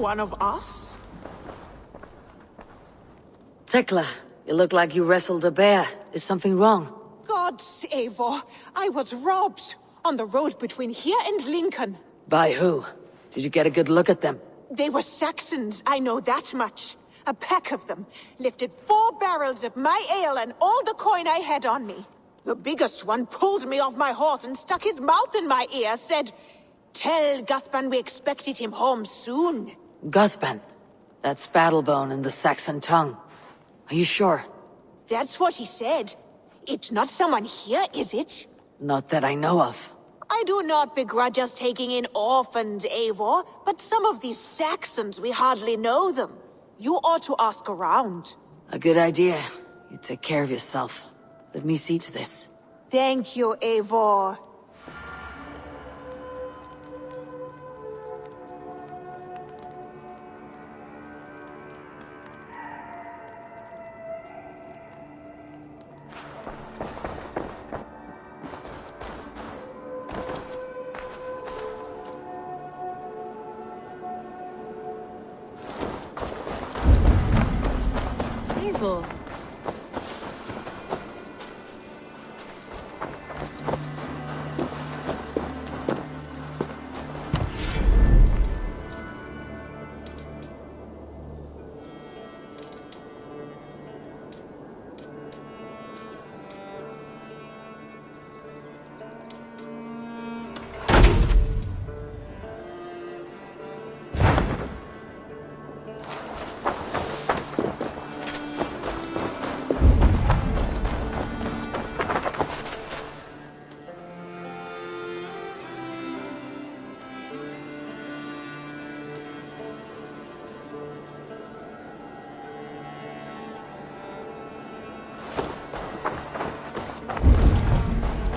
one of us? Tekla, you look like you wrestled a bear. Is something wrong? Gods, Eivor, I was robbed on the road between here and Lincoln. By who? Did you get a good look at them? They were Saxons, I know that much. A pack of them lifted 4 barrels of my ale and all the coin I had on me. The biggest one pulled me off my horse and stuck his mouth in my ear, said, "Tell Guthban we expected him home soon." Guthban. That's Battlebone in the Saxon tongue. Are you sure? That's what he said. It's not someone here, is it? Not that I know of. I do not begrudge us taking in orphans, Eivor, but some of these Saxons, we hardly know them. You ought to ask around. A good idea. You take care of yourself. Let me see to this. Thank you, Eivor. Evil.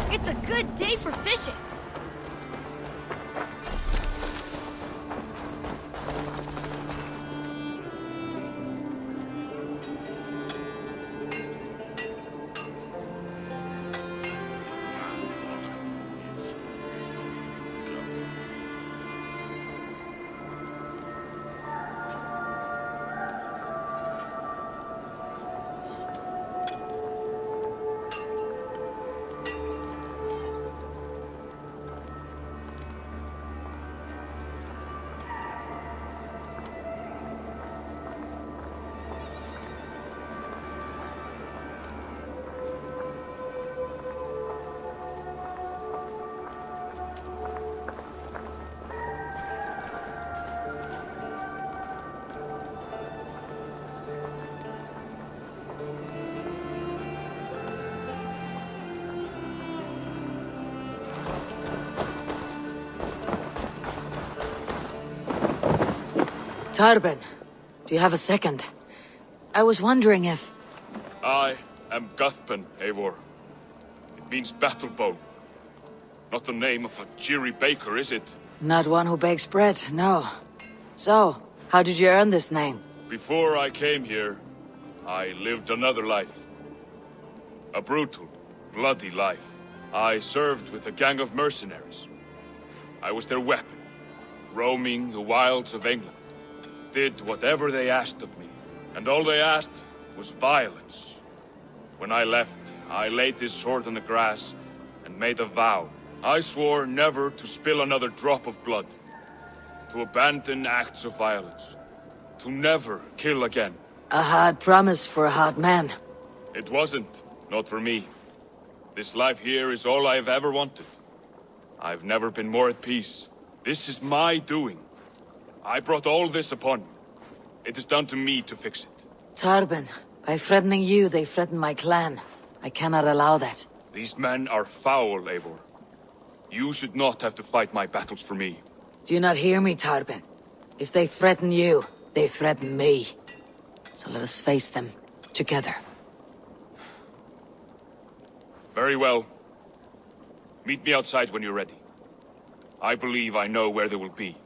It's a good day for fishing. Tarben, do you have a second? I was wondering if... I am Guthban, Eivor. It means Battlebone. Not the name of a cheery baker, is it? Not one who bakes bread, no. So, how did you earn this name? Before I came here, I lived another life. A brutal, bloody life. I served with a gang of mercenaries. I was their weapon, roaming the wilds of England. Did whatever they asked of me, and all they asked was violence. When I left, I laid this sword on the grass and made a vow. I swore never to spill another drop of blood, to abandon acts of violence, to never kill again. A hard promise for a hard man. It wasn't, not for me. This life here is all I've ever wanted. I've never been more at peace. This is my doing. I brought all this upon you. It is down to me to fix it. Tarben, by threatening you, they threaten my clan. I cannot allow that. These men are foul, Eivor. You should not have to fight my battles for me. Do you not hear me, Tarben? If they threaten you, they threaten me. So let us face them, together. Very well. Meet me outside when you're ready. I believe I know where they will be.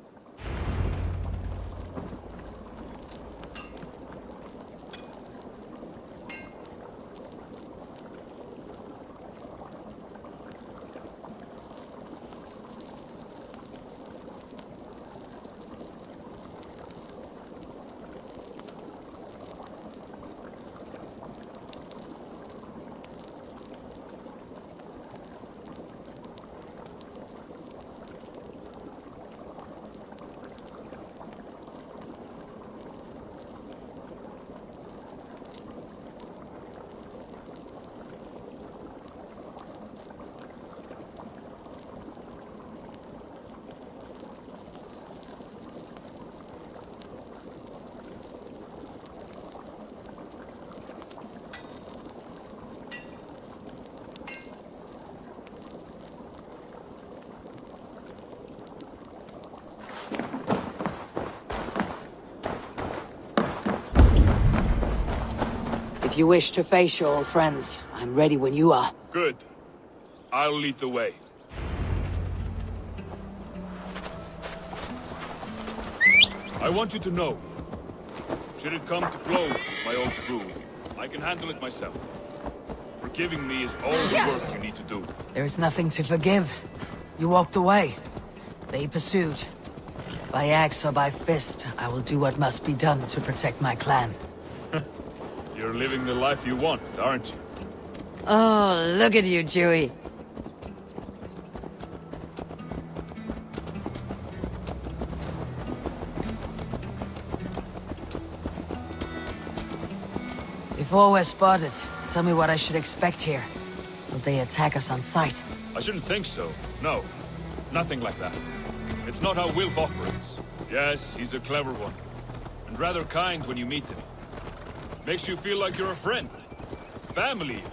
If you wish to face your old friends, I'm ready when you are. Good. I'll lead the way. I want you to know, should it come to blows with my old crew, I can handle it myself. Forgiving me is all the work you need to do. There is nothing to forgive. You walked away. They pursued. By axe or by fist, I will do what must be done to protect my clan. You're living the life you want, aren't you? Oh, look at you, Chewie. Before we're spotted, tell me what I should expect here. Will they attack us on sight? I shouldn't think so. No. Nothing like that. It's not how Wilf operates. Yes, he's a clever one. And rather kind when you meet him. Makes you feel like you're a friend. Family.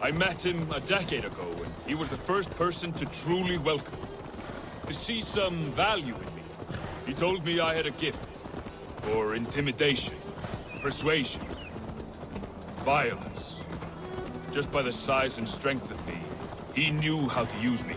I met him a decade ago, and he was the first person to truly welcome me. To see some value in me. He told me I had a gift. For intimidation. Persuasion. Violence. Just by the size and strength of me, he knew how to use me.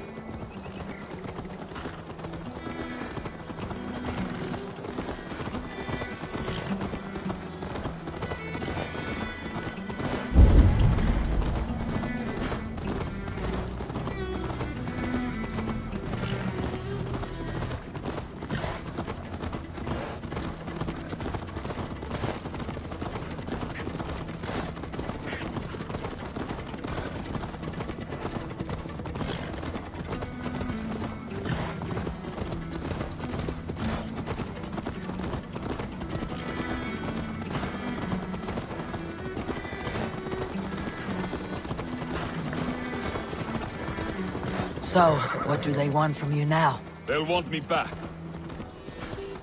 So, what do they want from you now? They'll want me back.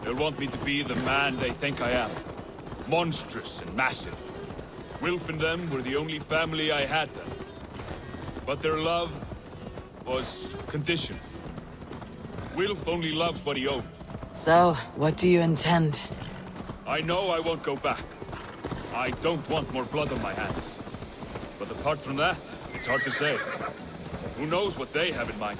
They'll want me to be the man they think I am. Monstrous and massive. Wilf and them were the only family I had then. But their love was conditional. Wilf only loves what he owns. So, what do you intend? I know I won't go back. I don't want more blood on my hands. But apart from that, it's hard to say. Who knows what they have in mind?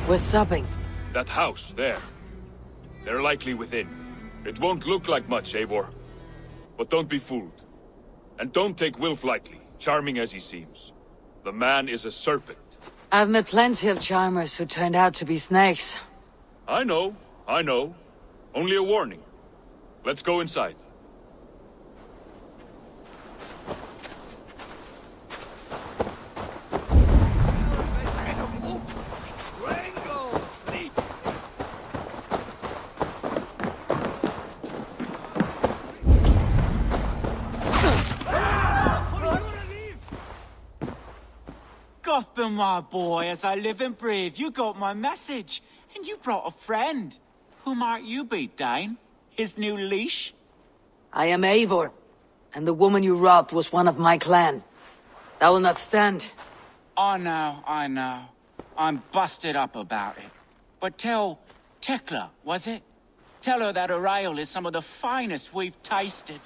We're stopping. That house, there. They're likely within. It won't look like much, Eivor. But don't be fooled. And don't take Wilf lightly, charming as he seems. The man is a serpent. I've met plenty of charmers who turned out to be snakes. I know. Only a warning. Let's go inside. Gotham, my boy, as I live and breathe, you got my message. And you brought a friend. Who might you be, Dane? His new leash? I am Eivor, and the woman you robbed was one of my clan. That will not stand. I know. I'm busted up about it. But tell Tekla, was it? Tell her that her ale is some of the finest we've tasted.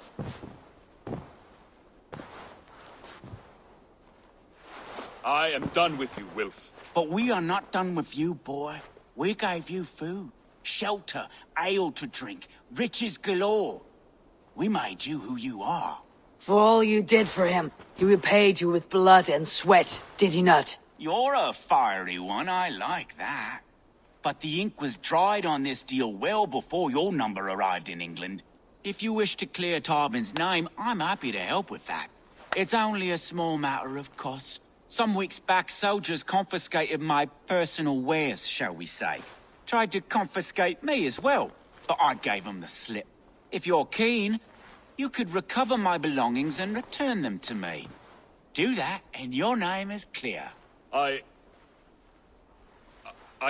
I am done with you, Wilf. But we are not done with you, boy. We gave you food, shelter, ale to drink, riches galore. We made you who you are. For all you did for him. He repaid you with blood and sweat, did he not? You're a fiery one, I like that. But the ink was dried on this deal well before your number arrived in England. If you wish to clear Tarbin's name, I'm happy to help with that. It's only a small matter of cost. Some weeks back, soldiers confiscated my personal wares, shall we say. Tried to confiscate me as well, but I gave them the slip. If you're keen, you could recover my belongings and return them to me. Do that, and your name is clear. I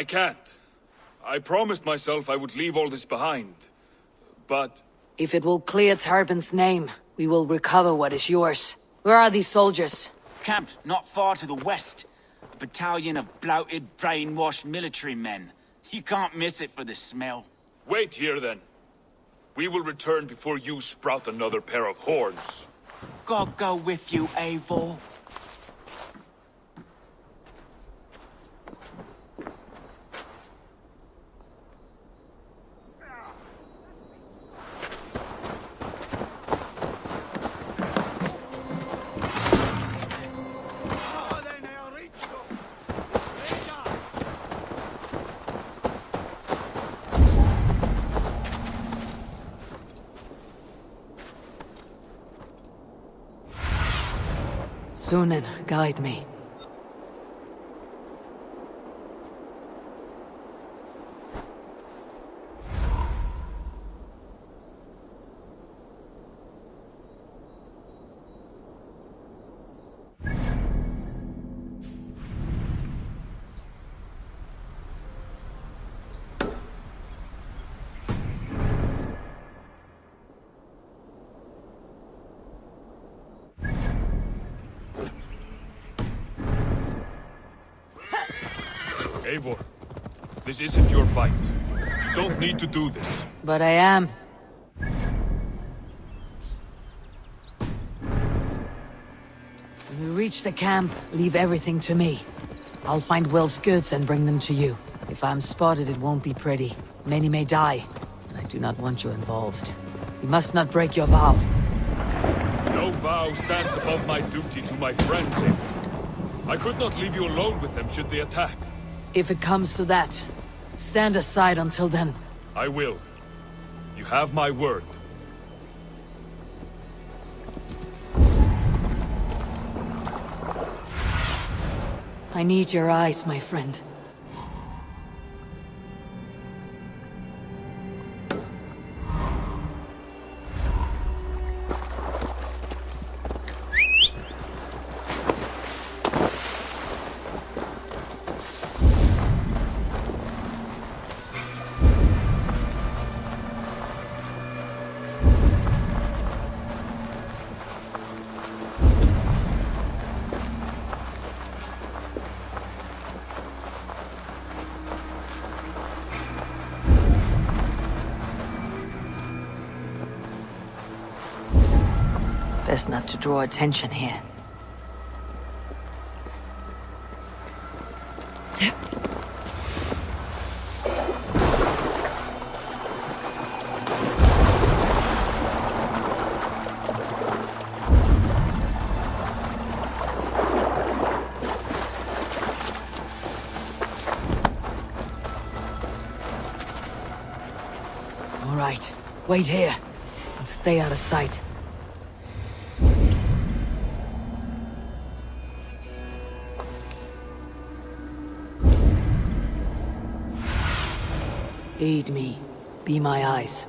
can't. I promised myself I would leave all this behind. But... If it will clear Tarbin's name, we will recover what is yours. Where are these soldiers? Camped not far to the west. A battalion of bloated, brainwashed military men. You can't miss it for the smell. Wait here, then. We will return before you sprout another pair of horns. God go with you, Eivor. Sunan, guide me. Eivor, this isn't your fight. You don't need to do this. But I am. When we reach the camp, leave everything to me. I'll find Wilf's goods and bring them to you. If I'm spotted, it won't be pretty. Many may die, and I do not want you involved. You must not break your vow. No vow stands above my duty to my friends, Eivor. I could not leave you alone with them should they attack. If it comes to that, stand aside until then. I will. You have my word. I need your eyes, my friend. Best not to draw attention here. All right, wait here and stay out of sight. Aid me. Be my eyes.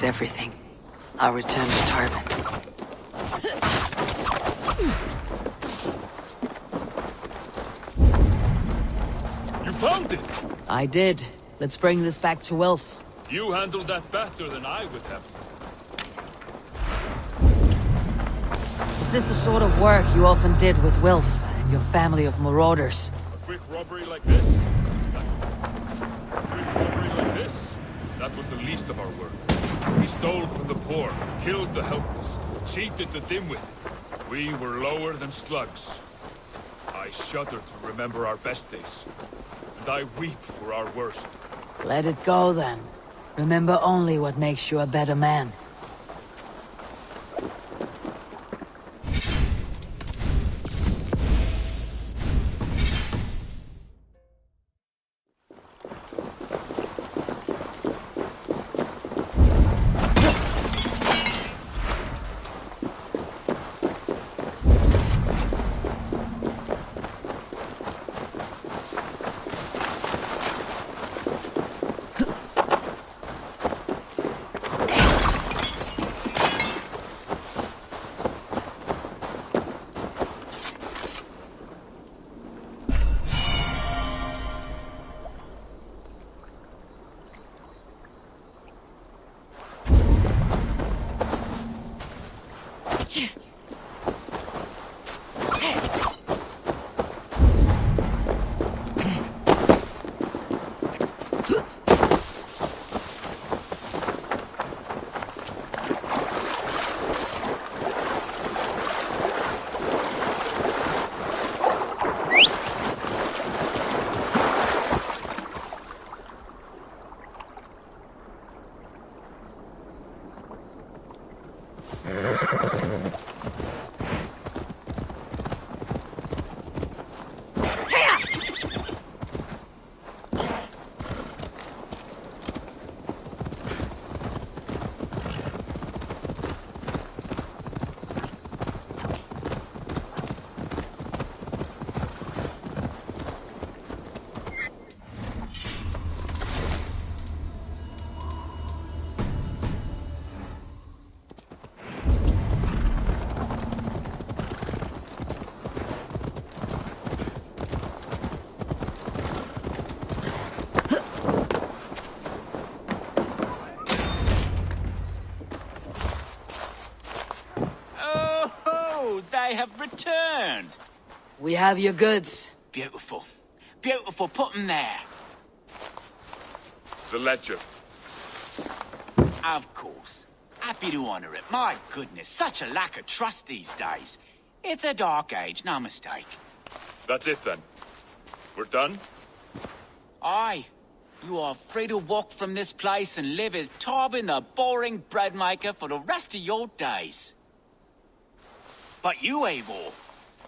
Everything. I'll return to Tarvin. You found it! I did. Let's bring this back to Wilf. You handled that better than I would have. Is this the sort of work you often did with Wilf and your family of marauders? A quick robbery like this? That was the least of our work. We stole from the poor, killed the helpless, cheated the dimwit. We were lower than slugs. I shudder to remember our best days, and I weep for our worst. Let it go then. Remember only what makes you a better man. returned. We have your goods. Beautiful. Beautiful, put 'em there. The ledger. Of course. Happy to honor it. My goodness, such a lack of trust these days. It's a dark age, no mistake. That's it then. We're done? Aye. You are free to walk from this place and live as Tarbin the boring bread maker for the rest of your days. But you, Eivor,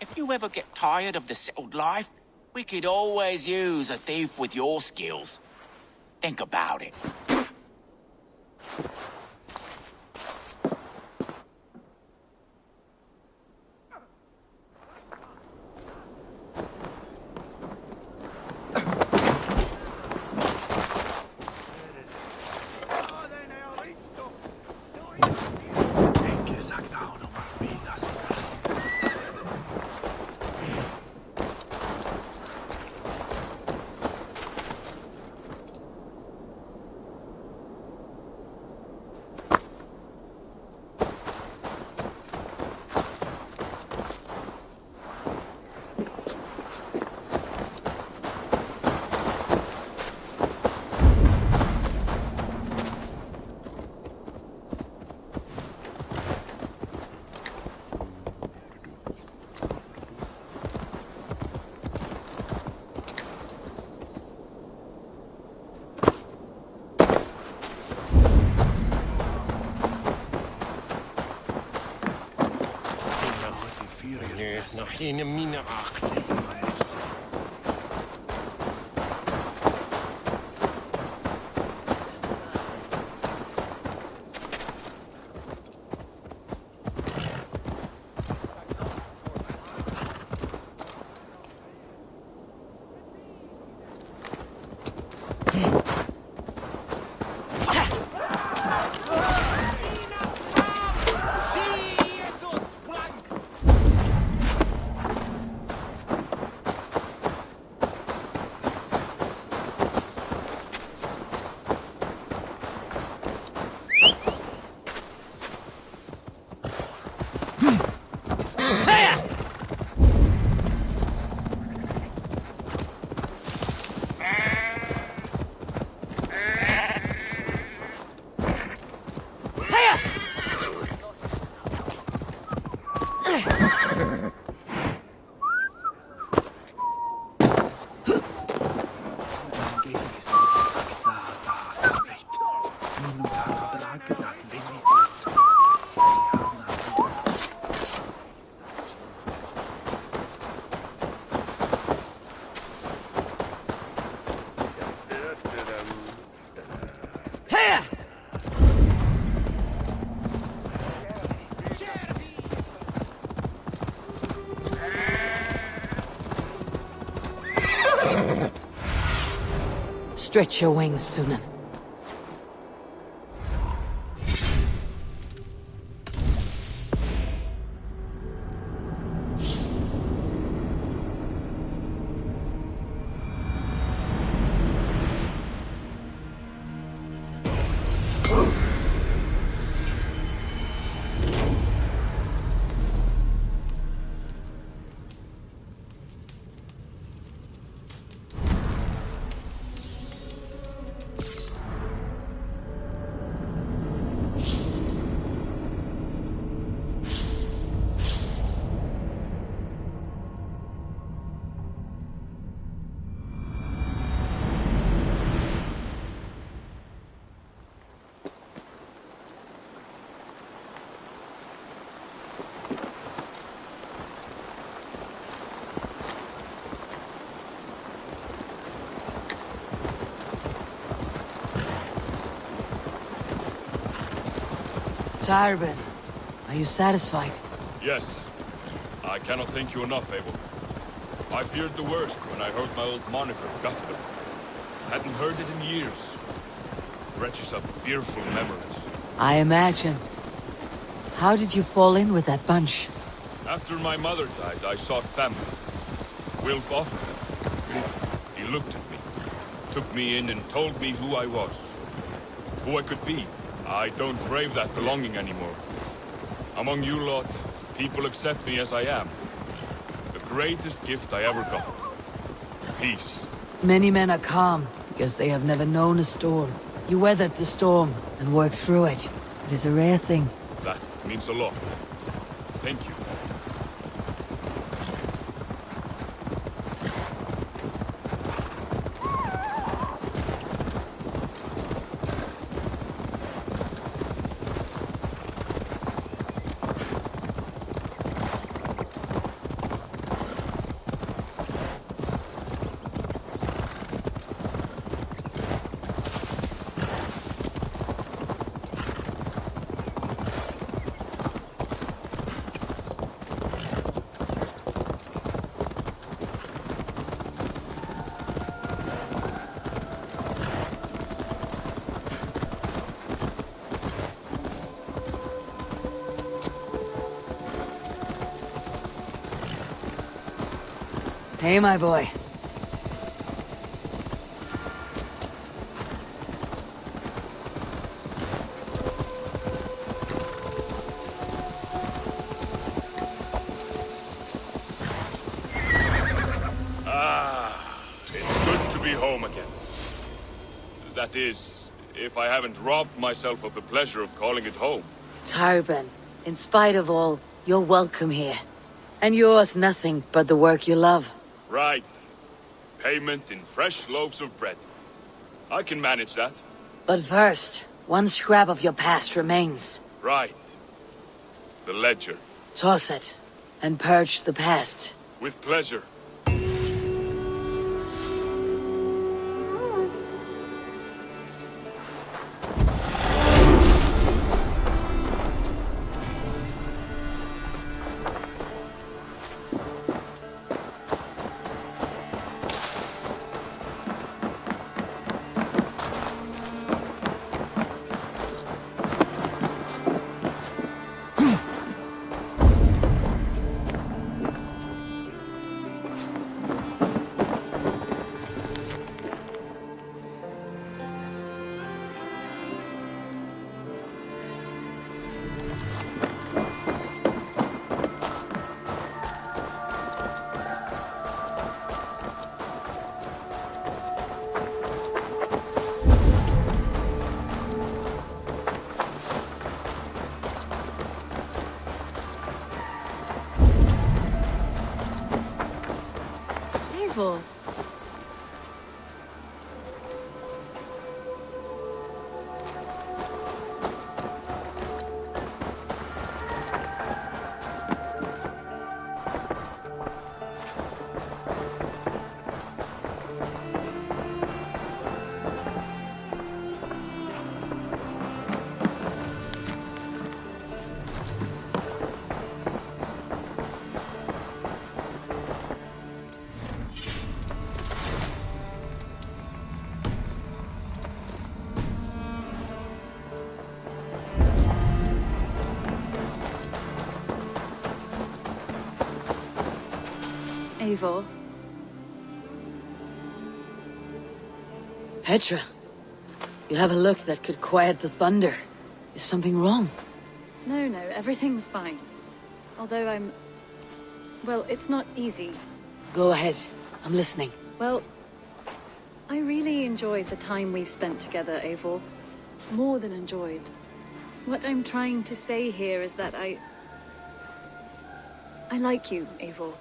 if you ever get tired of the settled life, we could always use a thief with your skills. Think about it. Nog geen mine achter. Stretch your wings, Sunan. Tarbin, are you satisfied? Yes. I cannot thank you enough, Abel. I feared the worst when I heard my old moniker gutted. Hadn't heard it in years. Dredges up fearful memories. I imagine. How did you fall in with that bunch? After my mother died, I sought family. Wilf offered them. He looked at me, took me in and told me who I was. Who I could be. I don't crave that belonging anymore. Among you lot, people accept me as I am. greatest gift I ever got. Peace. Many men are calm because they have never known a storm. You weathered the storm and worked through it. It is a rare thing. That means a lot. Thank you. Hey, my boy. It's good to be home again. That is, if I haven't robbed myself of the pleasure of calling it home. Tarban, in spite of all, you're welcome here. And yours nothing but the work you love. Right. Payment in fresh loaves of bread. I can manage that. But first, one scrap of your past remains. Right. The ledger. Toss it, and purge the past. With pleasure. Evil. Eivor. Petra, you have a look that could quiet the thunder. Is something wrong? No, everything's fine. Although well, it's not easy. Go ahead. I'm listening. Well, I really enjoyed the time we've spent together, Eivor. More than enjoyed. What I'm trying to say here is that I like you, Eivor.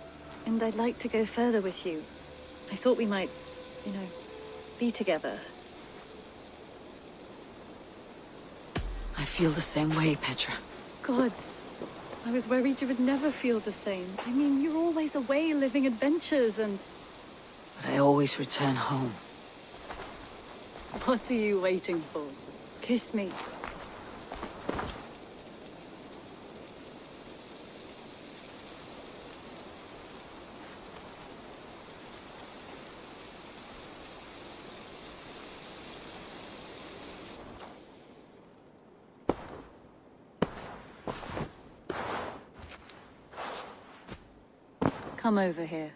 And I'd like to go further with you. I thought we might, be together. I feel the same way, Petra. Gods, I was worried you would never feel the same. I mean, you're always away living adventures and... But I always return home. What are you waiting for? Kiss me. Come over here.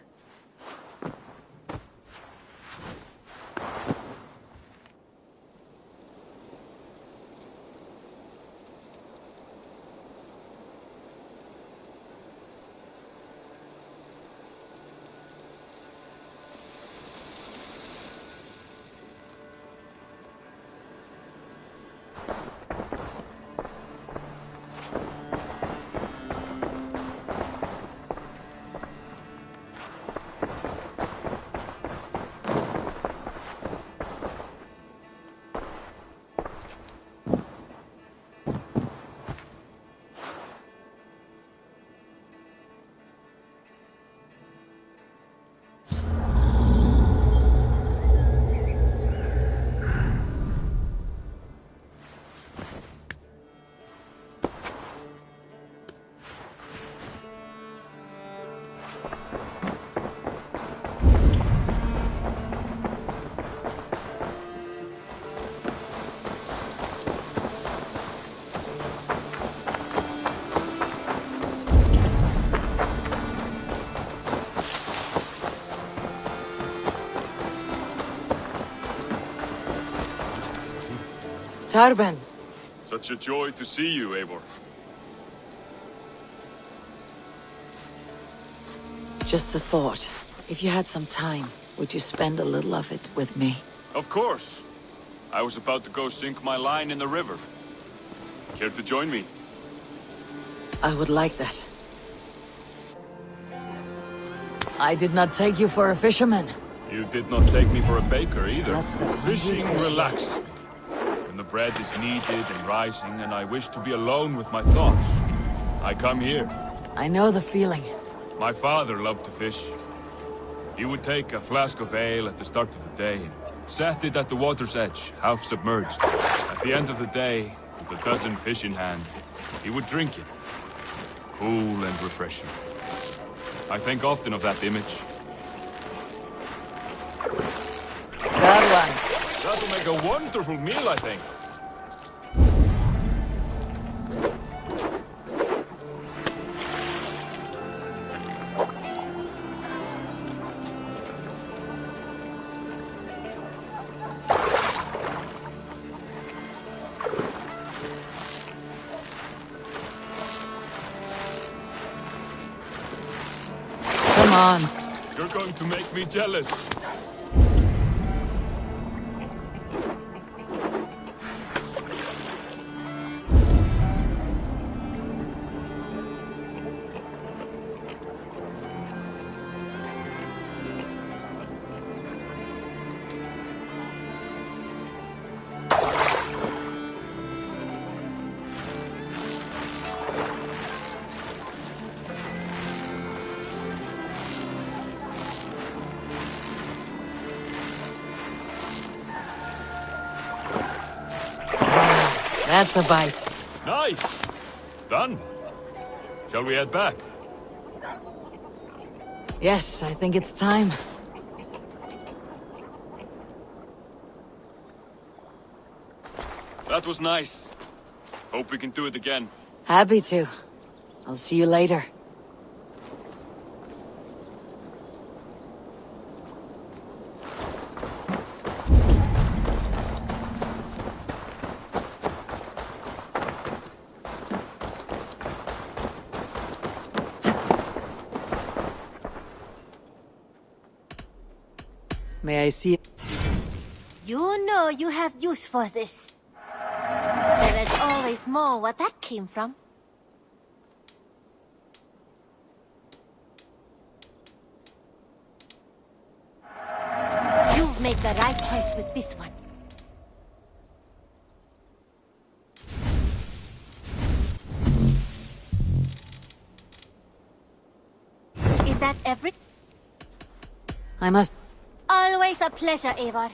Tarben, Such a joy to see you, Eivor. just a thought. If you had some time, would you spend a little of it with me? Of course. I was about to go sink my line in the river. Care to join me? I would like that. I did not take you for a fisherman. You did not take me for a baker either. That's a Fishing hungry fish. relaxes me. When the bread is kneaded and rising and I wish to be alone with my thoughts, I come here. I know the feeling. My father loved to fish. He would take a flask of ale at the start of the day and set it at the water's edge, half submerged. At the end of the day, with a dozen fish in hand, he would drink it. Cool and refreshing. I think often of that image. Good one. That'll make a wonderful meal, I think. Come on. You're going to make me jealous. That's a bite. Nice! Done. Shall we head back? Yes, I think it's time. That was nice. Hope we can do it again. Happy to. I'll see you later. May I see it? You know you have use for this. There is always more where that came from. You've made the right choice with this one. Is that every? I must... Always a pleasure, Eivor.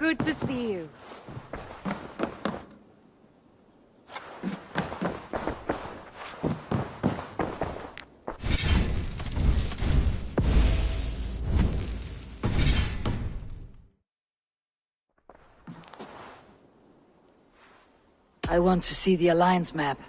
good to see you. I want to see the Alliance map.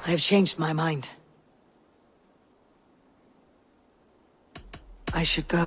I have changed my mind. I should go.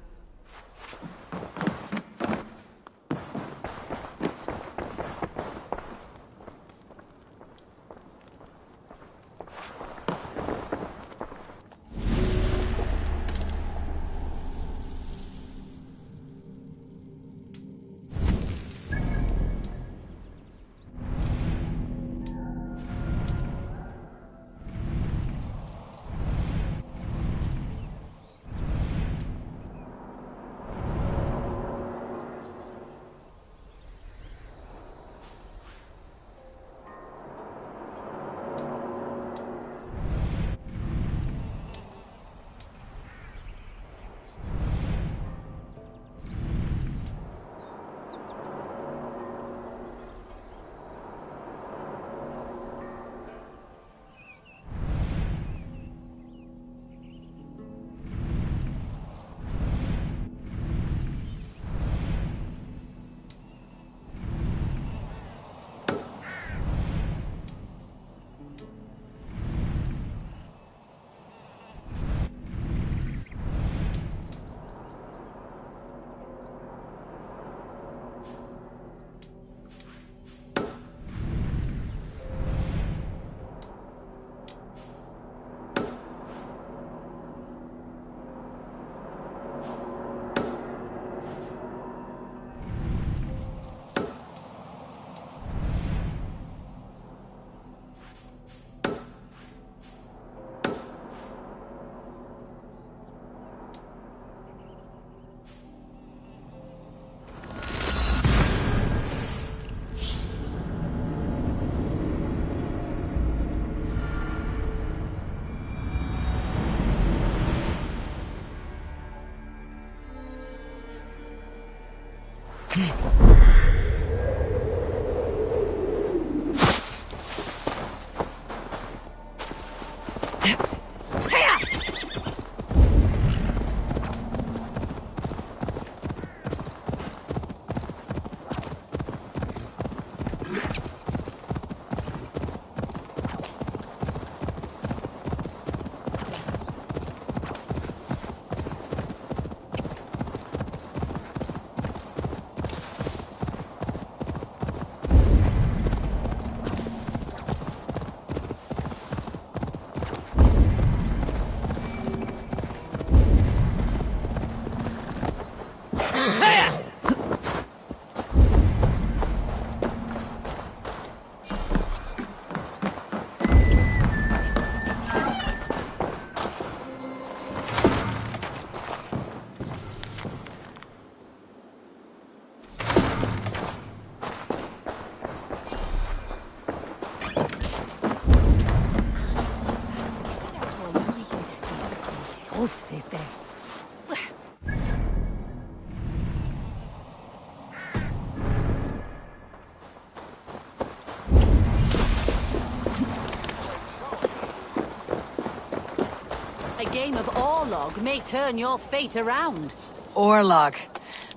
A game of Orlog may turn your fate around. Orlog.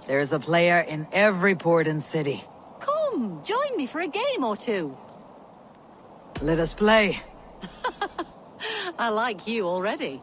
There is a player in every port and city. Come, join me for a game or two. Let us play. I like you already.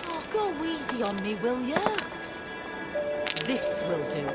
Oh, go easy on me, will you? This will do.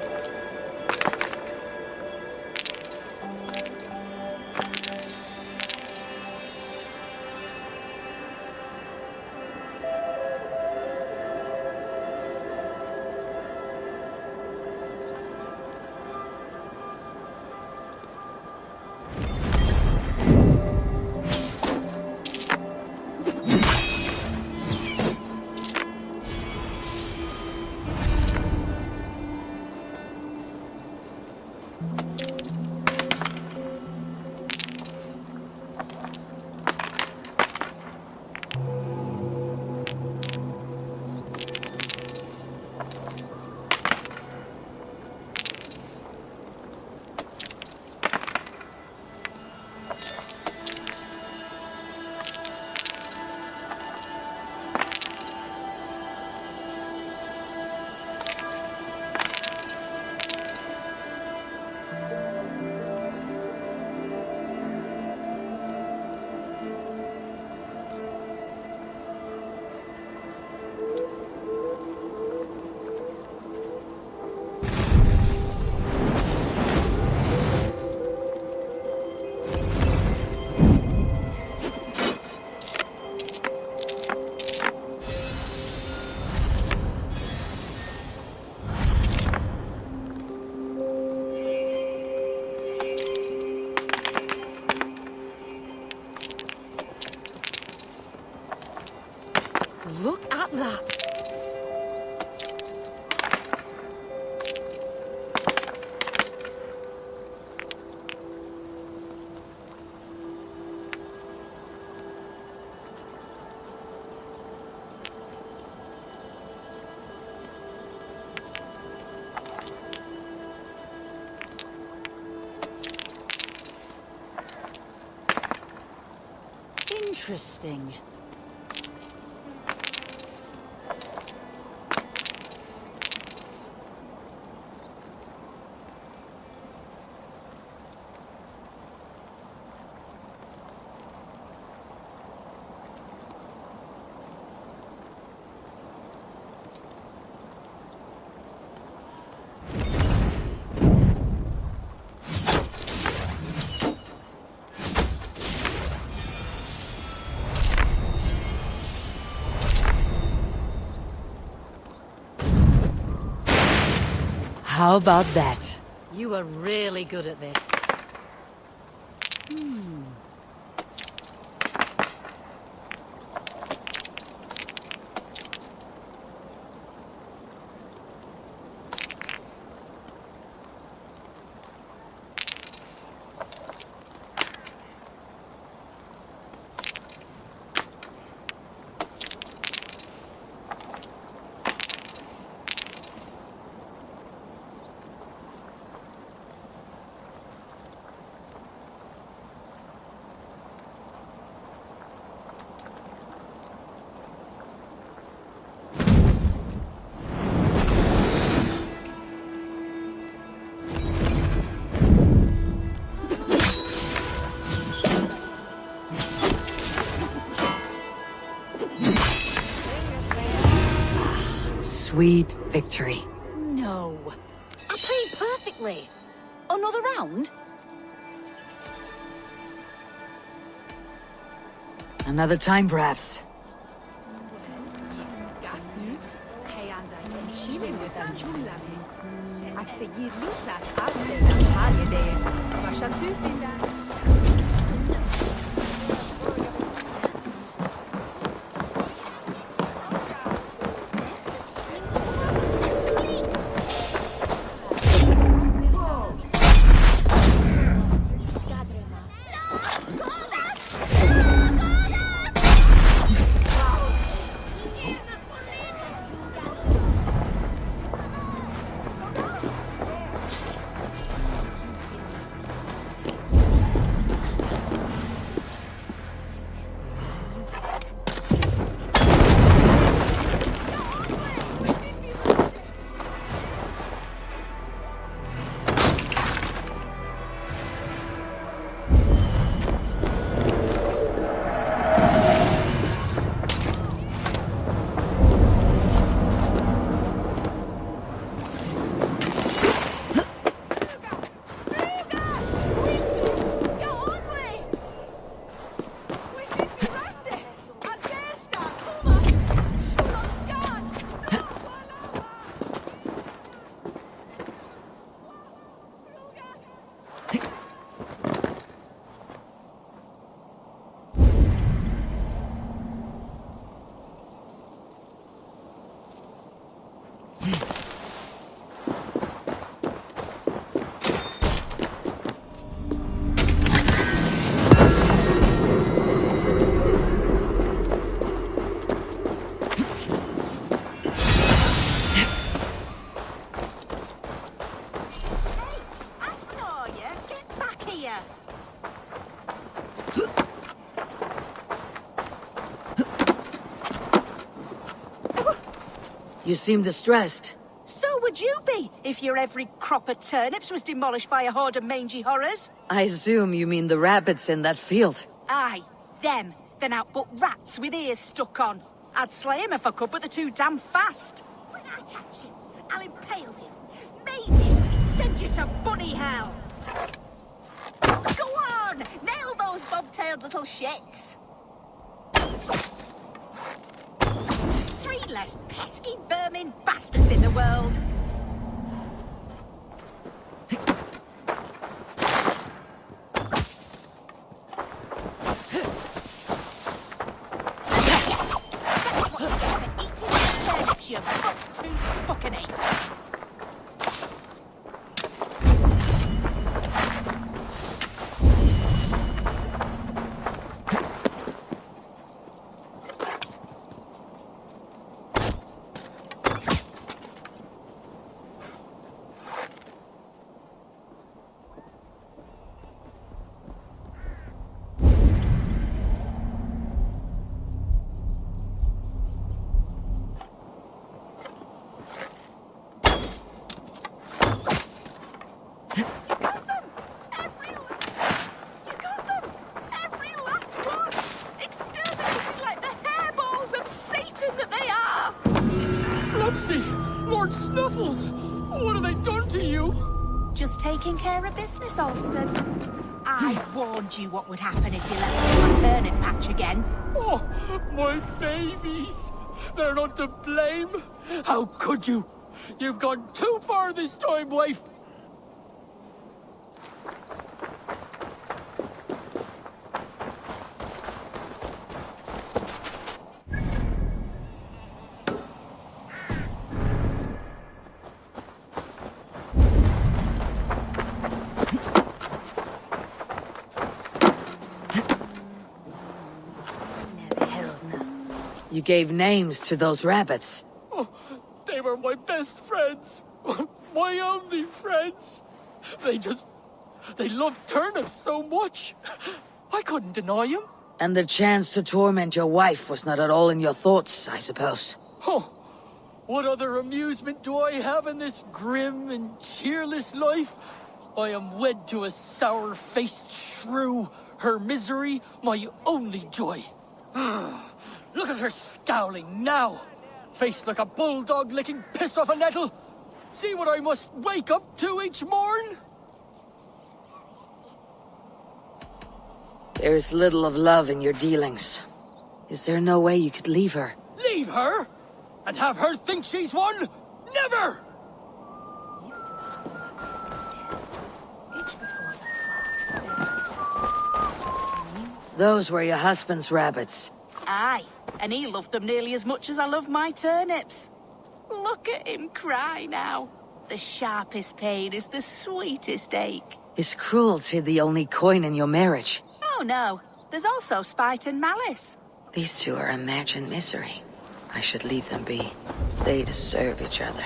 Look at that! Interesting. How about that? You are really good at this. Sweet victory. No. I played perfectly. Another round? Another time, perhaps. You seem distressed. So would you be, if your every crop of turnips was demolished by a horde of mangy horrors. I assume you mean the rabbits in that field. Aye, them. They're out but rats with ears stuck on. I'd slay 'em if I could, but they're too damn fast. When I catch you, I'll impale you. Maybe send you to bunny hell. Go on! Nail those bobtailed little shits! 3 less pesky vermin bastards in the world. Yes! That's what you get for eating turnips, you buck-toothed buccaneers. Lord Snuffles! What have they done to you? Just taking care of business, Alston. I warned you what would happen if you let me in my turnip patch again. Oh, my babies! They're not to blame! How could you? You've gone too far this time, wife! You gave names to those rabbits. Oh, they were my best friends. My only friends. They loved turnips so much. I couldn't deny them. And the chance to torment your wife was not at all in your thoughts, I suppose. Oh, what other amusement do I have in this grim and cheerless life? I am wed to a sour-faced shrew. Her misery, my only joy. Look at her scowling now. Face like a bulldog licking piss off a nettle. See what I must wake up to each morn? There is little of love in your dealings. Is there no way you could leave her? Leave her? And have her think she's one? Never! Those were your husband's rabbits. Aye, and he loved them nearly as much as I love my turnips. Look at him cry now. The sharpest pain is the sweetest ache. Is cruelty the only coin in your marriage? Oh no, there's also spite and malice. These two are imagined misery. I should leave them be. They deserve each other.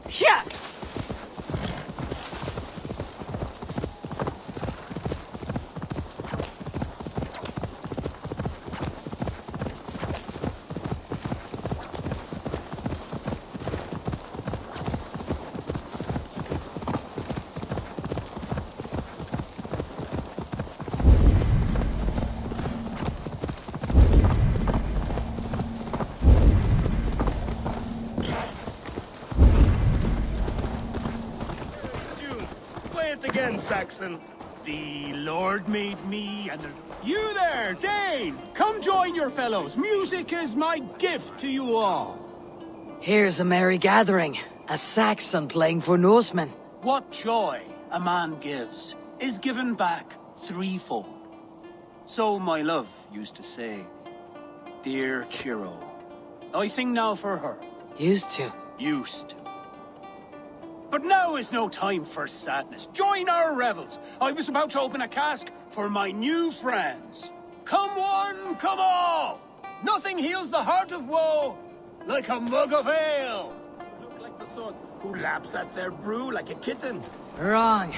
Yeah! Play it again, Saxon. The Lord made me and the... You there, Dane! Come join your fellows. Music is my gift to you all. Here's a merry gathering. A Saxon playing for Norsemen. What joy a man gives is given back threefold. So my love used to say, dear Chiro. I sing now for her. Used to. Used to. But now is no time for sadness. Join our revels. I was about to open a cask for my new friends. Come one, come all. Nothing heals the heart of woe like a mug of ale. Look like the sort who laps at their brew like a kitten. Wrong.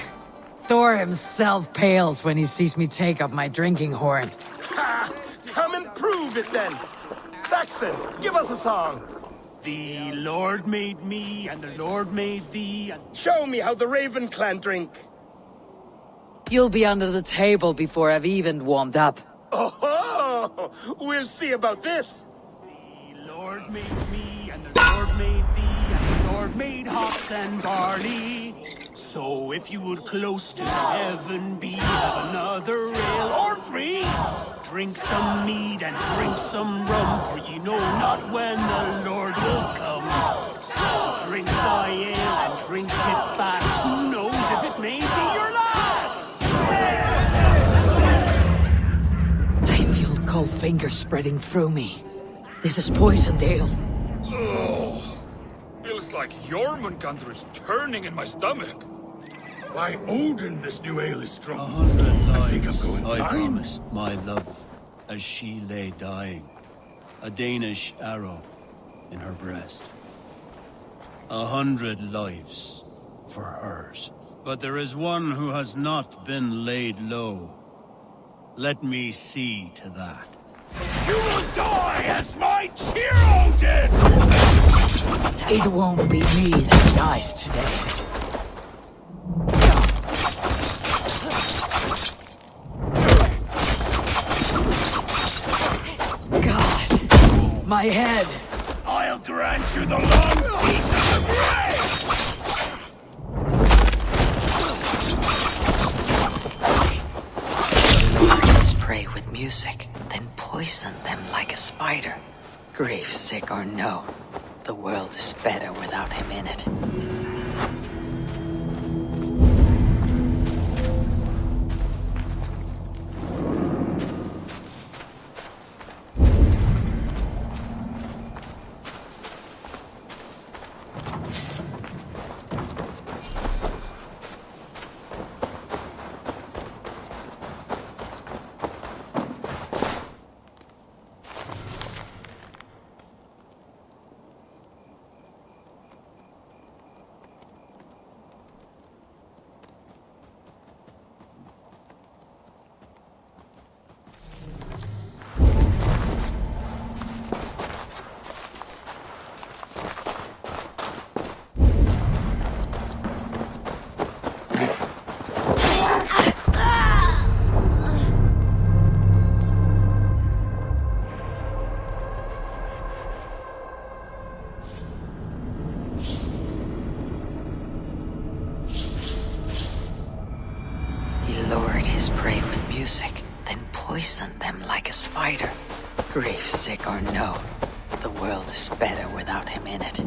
Thor himself pales when he sees me take up my drinking horn. Ha! Come and prove it then. Saxon, give us a song. The Lord made me, and the Lord made thee, and... Show me how the Raven clan drink. You'll be under the table before I've even warmed up. Oh, we'll see about this. The Lord made me, and the Lord made thee, and the Lord made hops and barley. So if you would close to heaven be, have another ale or three. Drink some mead and drink some rum, for ye know not when the Lord will come. So drink thy ale and drink it fast. Who knows if it may be your last? I feel cold fingers spreading through me. This is poisoned ale. Oh, feels like Jormungandr is turning in my stomach. By Odin, this new ale is strong. 100 lives I think I'm going I blind. promised my love as she lay dying. A Danish arrow in her breast. 100 lives for hers. But there is one who has not been laid low. Let me see to that. You will die as my Chiro did! It won't be me that dies today. God, my head. I'll grant you the long peace of the grave! Lions prey with music, then poison them like a spider. Grief sick or no, the world is better without him in it. Lured his prey with music, then poisoned them like a spider. Grief sick or no, the world is better without him in it.